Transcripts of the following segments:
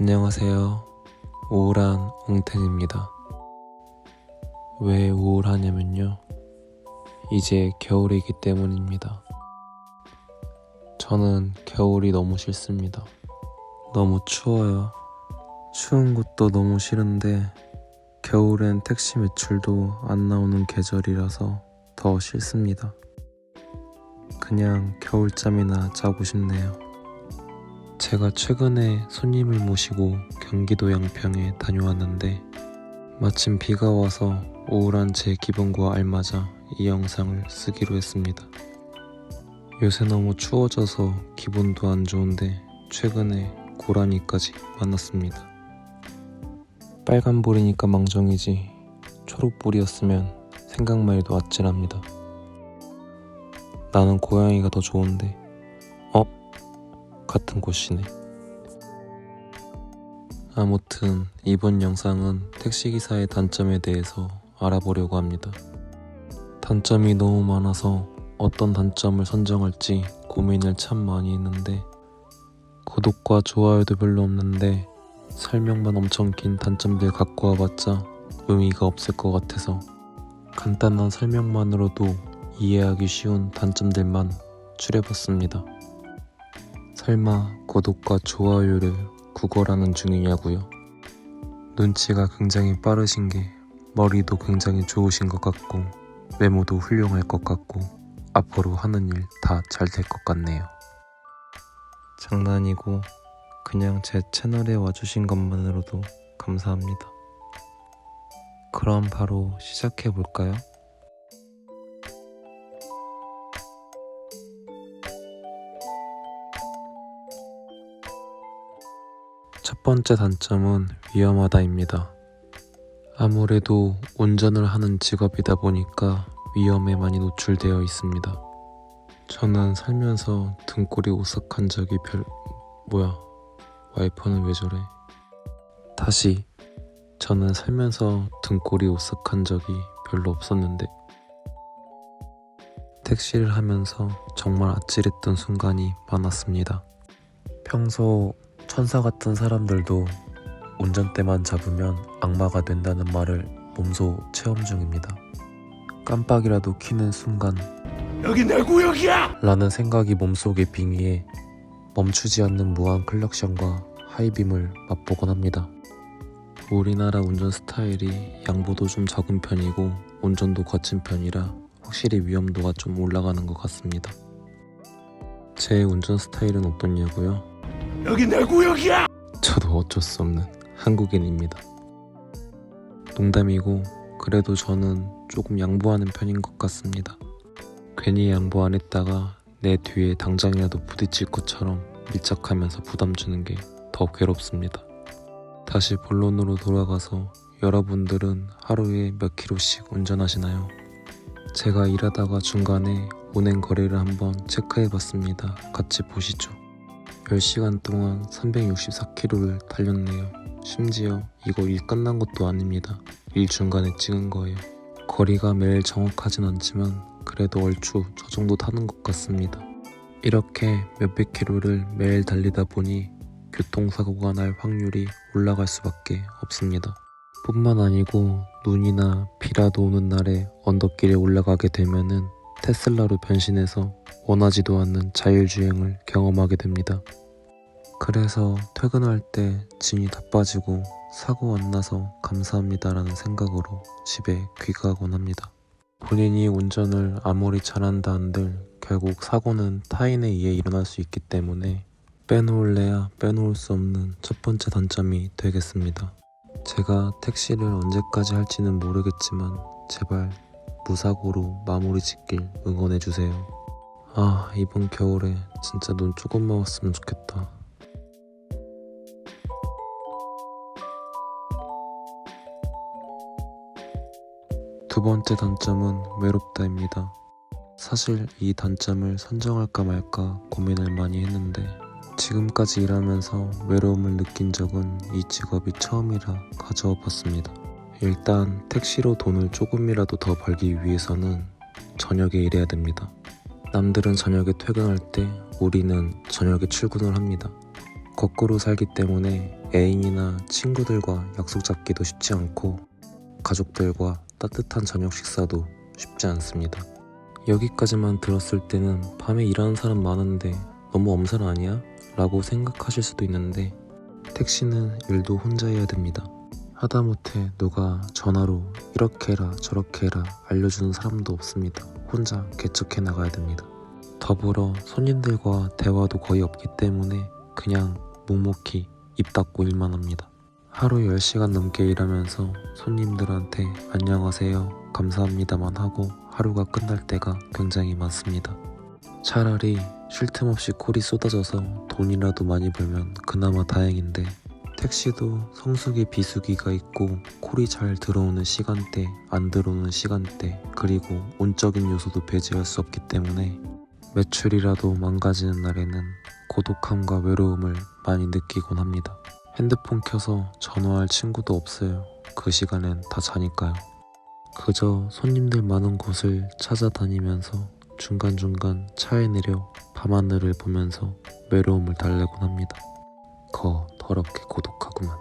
안녕하세요. 우울한 옹텐입니다. 왜 우울하냐면요. 이제 겨울이기 때문입니다. 저는 겨울이 너무 싫습니다. 너무 추워요. 추운 것도 너무 싫은데 겨울엔 택시 매출도 안 나오는 계절이라서 더 싫습니다. 그냥 겨울잠이나 자고 싶네요. 제가 최근에 손님을 모시고 경기도 양평에 다녀왔는데 마침 비가 와서 우울한 제 기분과 알맞아 이 영상을 쓰기로 했습니다. 요새 너무 추워져서 기분도 안 좋은데 최근에 고라니까지 만났습니다. 빨간불이니까 망정이지 초록불이었으면 생각만 해도 아찔합니다. 나는 고양이가 더 좋은데 같은 곳이네. 아무튼 이번 영상은 택시기사의 단점에 대해서 알아보려고 합니다. 단점이 너무 많아서 어떤 단점을 선정할지 고민을 참 많이 했는데 구독과 좋아요도 별로 없는데 설명만 엄청 긴 단점들 갖고 와봤자 의미가 없을 것 같아서 간단한 설명만으로도 이해하기 쉬운 단점들만 추려봤습니다. 설마 구독과 좋아요를 국어라는 중이냐고요? 눈치가 굉장히 빠르신 게 머리도 굉장히 좋으신 것 같고 외모도 훌륭할 것 같고 앞으로 하는 일 다 잘 될 것 같네요. 장난이고 그냥 제 채널에 와주신 것만으로도 감사합니다. 그럼 바로 시작해볼까요? 첫 번째 단점은 위험하다입니다. 아무래도 운전을 하는 직업이다 보니까 위험에 많이 노출되어 있습니다. 저는 살면서 등골이 오싹한 적이 와이퍼는 왜 저래? 저는 살면서 등골이 오싹한 적이 별로 없었는데 택시를 하면서 정말 아찔했던 순간이 많았습니다. 평소 천사 같은 사람들도 운전대만 잡으면 악마가 된다는 말을 몸소 체험 중입니다. 깜빡이라도 켜는 순간 여기 내 구역이야! 라는 생각이 몸속에 빙의해 멈추지 않는 무한 클럭션과 하이빔을 맛보곤 합니다. 우리나라 운전 스타일이 양보도 좀 적은 편이고 운전도 거친 편이라 확실히 위험도가 좀 올라가는 것 같습니다. 제 운전 스타일은 어떻냐고요? 여기 내 구역이야! 저도 어쩔 수 없는 한국인입니다. 농담이고 그래도 저는 조금 양보하는 편인 것 같습니다. 괜히 양보 안 했다가 내 뒤에 당장이라도 부딪힐 것처럼 밀착하면서 부담 주는 게 더 괴롭습니다. 다시 본론으로 돌아가서 여러분들은 하루에 몇 킬로씩 운전하시나요? 제가 일하다가 중간에 운행 거리를 한번 체크해봤습니다. 같이 보시죠. 10시간 동안 364km를 달렸네요. 심지어 이거 일 끝난 것도 아닙니다. 일 중간에 찍은 거예요. 거리가 매일 정확하진 않지만 그래도 얼추 저 정도 타는 것 같습니다. 이렇게 몇백 킬로를 매일 달리다 보니 교통사고가 날 확률이 올라갈 수밖에 없습니다. 뿐만 아니고 눈이나 비라도 오는 날에 언덕길에 올라가게 되면은 테슬라로 변신해서 원하지도 않는 자율주행을 경험하게 됩니다. 그래서 퇴근할 때 진이 다 빠지고 사고 안 나서 감사합니다라는 생각으로 집에 귀가하곤 합니다. 본인이 운전을 아무리 잘한다 한들 결국 사고는 타인에 의해 일어날 수 있기 때문에 빼놓을래야 빼놓을 수 없는 첫 번째 단점이 되겠습니다. 제가 택시를 언제까지 할지는 모르겠지만 제발 무사고로 마무리 짓길 응원해주세요. 이번 겨울에 진짜 눈 조금만 왔으면 좋겠다. 두 번째 단점은 외롭다입니다. 사실 이 단점을 선정할까 말까 고민을 많이 했는데 지금까지 일하면서 외로움을 느낀 적은 이 직업이 처음이라 가져와 봤습니다. 일단 택시로 돈을 조금이라도 더 벌기 위해서는 저녁에 일해야 됩니다. 남들은 저녁에 퇴근할 때 우리는 저녁에 출근을 합니다. 거꾸로 살기 때문에 애인이나 친구들과 약속 잡기도 쉽지 않고 가족들과 따뜻한 저녁 식사도 쉽지 않습니다. 여기까지만 들었을 때는 밤에 일하는 사람 많은데 너무 엄살 아니야? 라고 생각하실 수도 있는데 택시는 일도 혼자 해야 됩니다. 하다못해 누가 전화로 이렇게 해라 저렇게 해라 알려주는 사람도 없습니다. 혼자 개척해 나가야 됩니다. 더불어 손님들과 대화도 거의 없기 때문에 그냥 묵묵히 입 닫고 일만 합니다. 하루 10시간 넘게 일하면서 손님들한테 안녕하세요 감사합니다만 하고 하루가 끝날 때가 굉장히 많습니다. 차라리 쉴 틈 없이 콜이 쏟아져서 돈이라도 많이 벌면 그나마 다행인데 택시도 성수기 비수기가 있고 콜이 잘 들어오는 시간대 안 들어오는 시간대 그리고 운적인 요소도 배제할 수 없기 때문에 매출이라도 망가지는 날에는 고독함과 외로움을 많이 느끼곤 합니다. 핸드폰 켜서 전화할 친구도 없어요. 그 시간엔 다 자니까요. 그저 손님들 많은 곳을 찾아다니면서 중간중간 차에 내려 밤하늘을 보면서 외로움을 달래곤 합니다. 더럽게 고독하구만.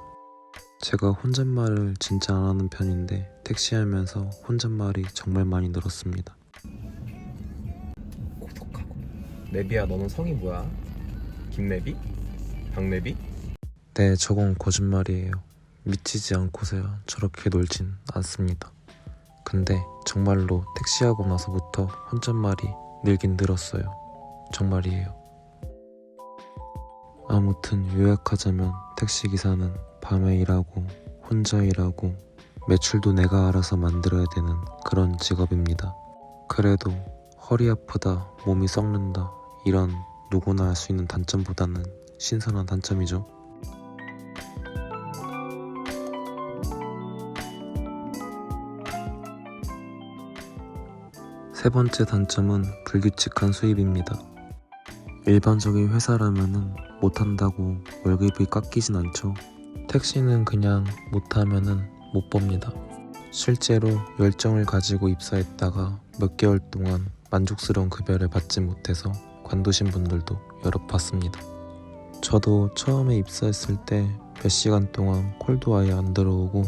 제가 혼잣말을 진짜 안 하는 편인데 택시하면서 혼잣말이 정말 많이 늘었습니다. 고독하고. 내비야, 너는 성이 뭐야? 김내비? 박내비? 네, 저건 거짓말이에요. 미치지 않고서야 저렇게 놀진 않습니다. 근데 정말로 택시하고 나서부터 혼잣말이 늘긴 늘었어요. 정말이에요. 아무튼 요약하자면 택시기사는 밤에 일하고 혼자 일하고 매출도 내가 알아서 만들어야 되는 그런 직업입니다. 그래도 허리 아프다, 몸이 썩는다 이런 누구나 알 수 있는 단점보다는 신선한 단점이죠. 세 번째 단점은 불규칙한 수입입니다. 일반적인 회사라면은 못한다고 월급이 깎이진 않죠. 택시는 그냥 못하면은 못 법니다. 실제로 열정을 가지고 입사했다가 몇 개월 동안 만족스러운 급여를 받지 못해서 관두신 분들도 여럿 봤습니다. 저도 처음에 입사했을 때 몇 시간 동안 콜도 아예 안 들어오고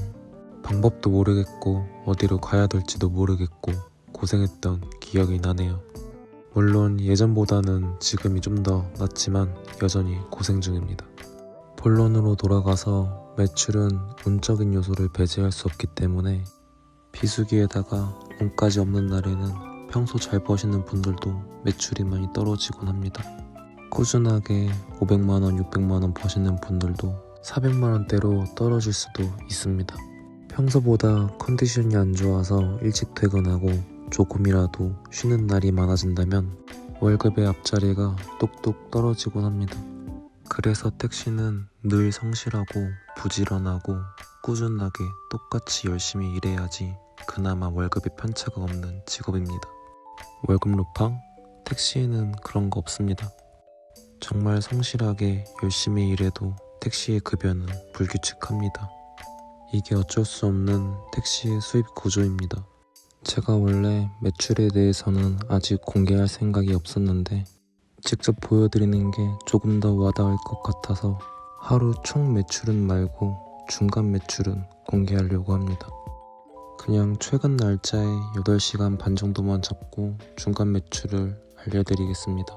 방법도 모르겠고 어디로 가야 될지도 모르겠고 고생했던 기억이 나네요. 물론 예전보다는 지금이 좀 더 낫지만 여전히 고생 중입니다. 본론으로 돌아가서 매출은 운적인 요소를 배제할 수 없기 때문에 비수기에다가 운까지 없는 날에는 평소 잘 버시는 분들도 매출이 많이 떨어지곤 합니다. 꾸준하게 500만원, 600만원 버시는 분들도 400만원대로 떨어질 수도 있습니다. 평소보다 컨디션이 안 좋아서 일찍 퇴근하고 조금이라도 쉬는 날이 많아진다면 월급의 앞자리가 뚝뚝 떨어지곤 합니다. 그래서 택시는 늘 성실하고 부지런하고 꾸준하게 똑같이 열심히 일해야지 그나마 월급에 편차가 없는 직업입니다. 월급 루팡? 택시에는 그런 거 없습니다. 정말 성실하게 열심히 일해도 택시의 급여는 불규칙합니다. 이게 어쩔 수 없는 택시의 수입 구조입니다. 제가 원래 매출에 대해서는 아직 공개할 생각이 없었는데 직접 보여드리는 게 조금 더 와닿을 것 같아서 하루 총 매출은 말고 중간 매출은 공개하려고 합니다. 그냥 최근 날짜에 8시간 반 정도만 잡고 중간 매출을 알려드리겠습니다.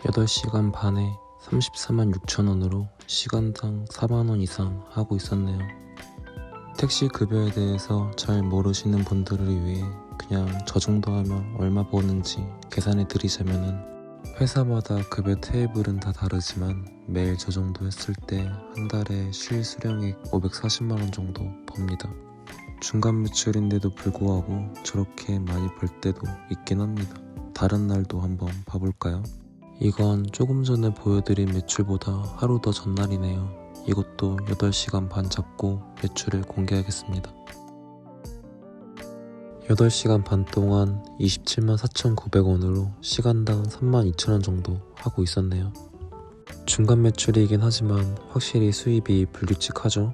8시간 반에 34만 6천원으로 시간당 4만원 이상 하고 있었네요. 택시 급여에 대해서 잘 모르시는 분들을 위해 그냥 저 정도 하면 얼마 버는지 계산해 드리자면은 회사마다 급여 테이블은 다 다르지만 매일 저 정도 했을 때 한 달에 실수령액 540만원 정도 법니다. 중간 매출인데도 불구하고 저렇게 많이 벌 때도 있긴 합니다. 다른 날도 한번 봐볼까요? 이건 조금 전에 보여드린 매출보다 하루 더 전날이네요. 이것도 8시간 반 잡고 매출을 공개하겠습니다. 8시간 반 동안 27만 4,900원으로 시간당 3만 2천원 정도 하고 있었네요. 중간 매출이긴 하지만 확실히 수입이 불규칙하죠.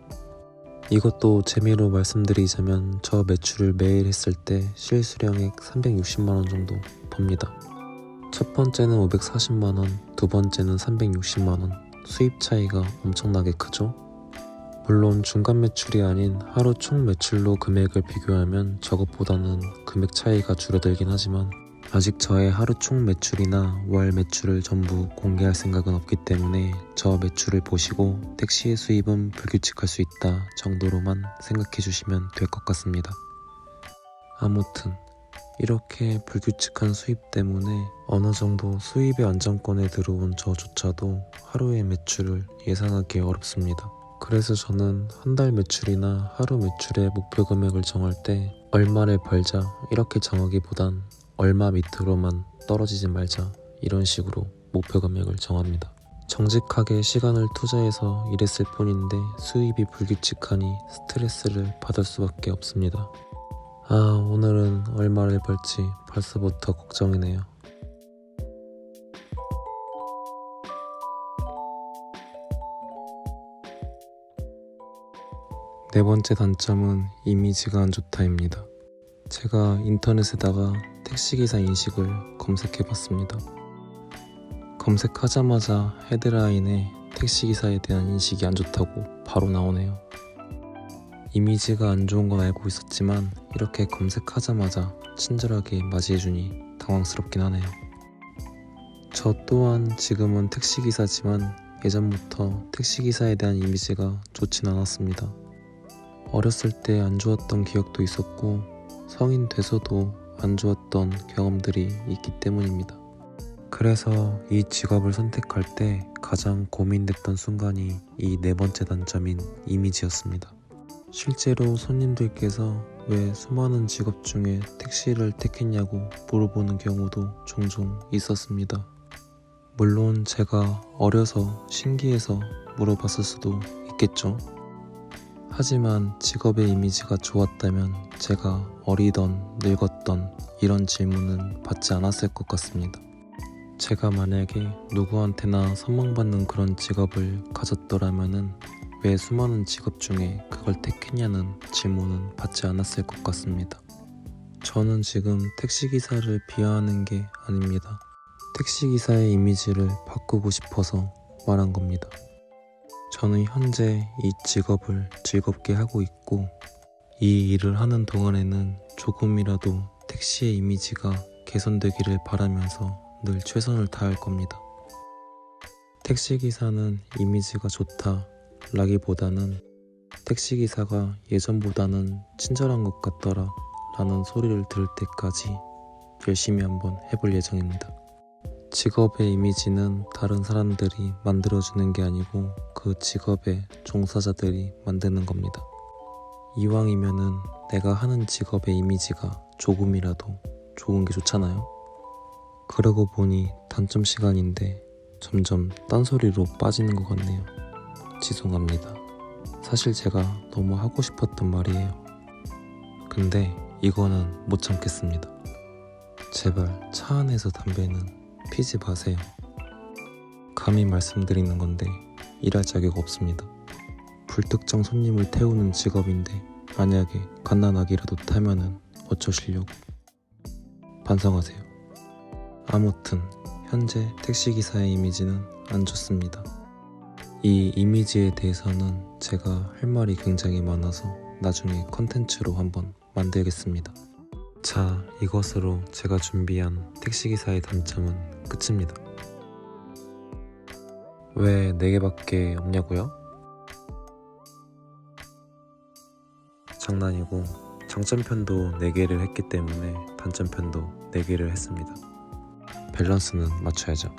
이것도 재미로 말씀드리자면 저 매출을 매일 했을 때 실수령액 360만원 정도 법니다. 첫 번째는 540만원, 두 번째는 360만원. 수입 차이가 엄청나게 크죠? 물론 중간 매출이 아닌 하루 총 매출로 금액을 비교하면 저것보다는 금액 차이가 줄어들긴 하지만 아직 저의 하루 총 매출이나 월 매출을 전부 공개할 생각은 없기 때문에 저 매출을 보시고 택시의 수입은 불규칙할 수 있다 정도로만 생각해 주시면 될 것 같습니다. 아무튼 이렇게 불규칙한 수입 때문에 어느 정도 수입의 안정권에 들어온 저조차도 하루의 매출을 예상하기 어렵습니다. 그래서 저는 한 달 매출이나 하루 매출의 목표 금액을 정할 때 얼마를 벌자 이렇게 정하기보단 얼마 밑으로만 떨어지지 말자 이런 식으로 목표 금액을 정합니다. 정직하게 시간을 투자해서 일했을 뿐인데 수입이 불규칙하니 스트레스를 받을 수밖에 없습니다. 오늘은 얼마를 벌지 벌써부터 걱정이네요. 네 번째 단점은 이미지가 안 좋다입니다. 제가 인터넷에다가 택시기사 인식을 검색해봤습니다. 검색하자마자 헤드라인에 택시기사에 대한 인식이 안 좋다고 바로 나오네요. 이미지가 안 좋은 건 알고 있었지만 이렇게 검색하자마자 친절하게 맞이해주니 당황스럽긴 하네요. 저 또한 지금은 택시기사지만 예전부터 택시기사에 대한 이미지가 좋진 않았습니다. 어렸을 때 안 좋았던 기억도 있었고 성인 돼서도 안 좋았던 경험들이 있기 때문입니다. 그래서 이 직업을 선택할 때 가장 고민됐던 순간이 이 네 번째 단점인 이미지였습니다. 실제로 손님들께서 왜 수많은 직업 중에 택시를 택했냐고 물어보는 경우도 종종 있었습니다. 물론 제가 어려서 신기해서 물어봤을 수도 있겠죠. 하지만 직업의 이미지가 좋았다면 제가 어리던 늙었던 이런 질문은 받지 않았을 것 같습니다. 제가 만약에 누구한테나 선망받는 그런 직업을 가졌더라면은 왜 수많은 직업 중에 그걸 택했냐는 질문은 받지 않았을 것 같습니다. 저는 지금 택시기사를 비하하는 게 아닙니다. 택시기사의 이미지를 바꾸고 싶어서 말한 겁니다. 저는 현재 이 직업을 즐겁게 하고 있고 이 일을 하는 동안에는 조금이라도 택시의 이미지가 개선되기를 바라면서 늘 최선을 다할 겁니다. 택시기사는 이미지가 좋다 라기보다는 택시기사가 예전보다는 친절한 것 같더라 라는 소리를 들을 때까지 열심히 한번 해볼 예정입니다. 직업의 이미지는 다른 사람들이 만들어주는 게 아니고 그 직업의 종사자들이 만드는 겁니다. 이왕이면은 내가 하는 직업의 이미지가 조금이라도 좋은 게 좋잖아요. 그러고 보니 단점 시간인데 점점 딴소리로 빠지는 것 같네요. 죄송합니다. 사실 제가 너무 하고 싶었던 말이에요. 근데 이거는 못 참겠습니다. 제발 차 안에서 담배는 피지 마세요. 감히 말씀드리는 건데 일할 자격 없습니다. 불특정 손님을 태우는 직업인데 만약에 갓난아기라도 타면은 어쩌시려고. 반성하세요. 아무튼 현재 택시기사의 이미지는 안 좋습니다. 이 이미지에 대해서는 제가 할 말이 굉장히 많아서 나중에 컨텐츠로 한번 만들겠습니다. 자, 이것으로 제가 준비한 택시기사의 단점은 끝입니다. 왜 4개밖에 없냐고요? 장난이고 장점편도 4개를 했기 때문에 단점편도 4개를 했습니다. 밸런스는 맞춰야죠.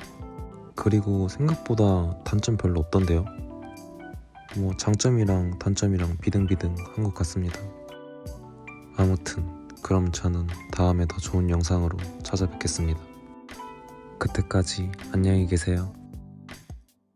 그리고 생각보다 단점 별로 없던데요. 장점이랑 단점이랑 비등비등한 것 같습니다. 아무튼 그럼 저는 다음에 더 좋은 영상으로 찾아뵙겠습니다. 그때까지 안녕히 계세요.